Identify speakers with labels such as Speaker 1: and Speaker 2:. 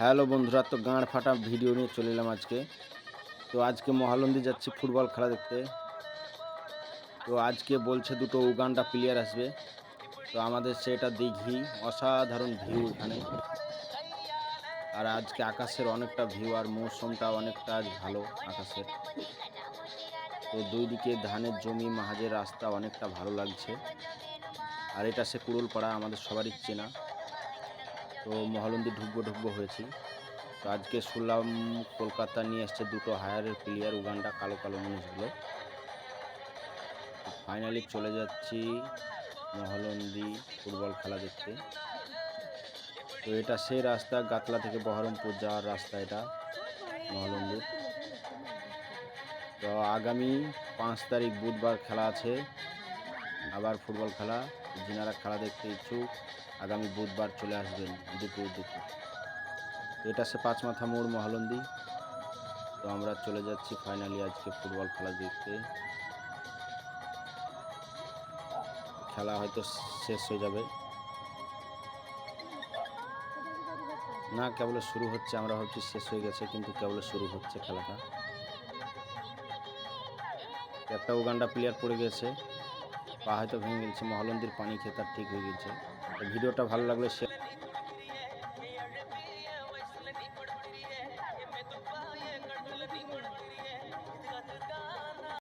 Speaker 1: Hello বন্ধুরা, তো গাঁড় ফাটা ভিডিও নিয়ে চলে এলাম আজকে। তো আজকে মহালন্দি যাচ্ছি ফুটবল খেলা দেখতে। তো আজকে বলছে দুটো উগান্ডা প্লেয়ার আসবে। তো আমাদের সেটা দিঘি, অসাধারণ ভিউ এখানে। আর আজকে আকাশের অনেকটা ভিউ আর মৌসুমটা অনেকটা আজ ভালো আকাশের। তো দুই দিকে ধানের জমি, মাঝের রাস্তা অনেকটা ভালো লাগছে। আর এটা সে কুড়ুলপাড়া, আমাদের সবারই চেনা। তো মহালন্দি ঢুকবো হয়েছি। তো আজকে শুনলাম কলকাতা নিয়ে এসছে দুটো হায়ারের প্লেয়ার, উগান্ডা কালো কালো মানুষগুলো। তো ফাইনালি চলে যাচ্ছি মহালন্দি ফুটবল খেলা দেখতে। তো এটা সেই রাস্তা, গাতলা থেকে বহরমপুর যাওয়ার রাস্তা এটা মহালন্দির। তো আগামী 5 তারিখ বুধবার খেলা আছে, আবার ফুটবল খেলা। যিনারা খেলা দেখতে ইচ্ছুক আগামী বুধবার চলে আসবেন দুপুর। তো এটা সে 5 মাথা মোড় মহালন্দি। তো আমরা চলে যাচ্ছি ফাইনালি আজকে ফুটবল খেলা দেখতে। খেলা হয়তো শেষ হয়ে যাবে না, কেবল শুরু হচ্ছে। আমরা ভাবছি শেষ হয়ে গেছে, কিন্তু কেবল শুরু হচ্ছে খেলাটা। একটা উগান্ডা প্লেয়ার পড়ে গেছে, পা হয়তো ভেঙে গেছে, মহালন্দির পানি খেয়ে তার ঠিক হয়ে গেছে। তো ভিডিওটা ভালো লাগলে শেয়ার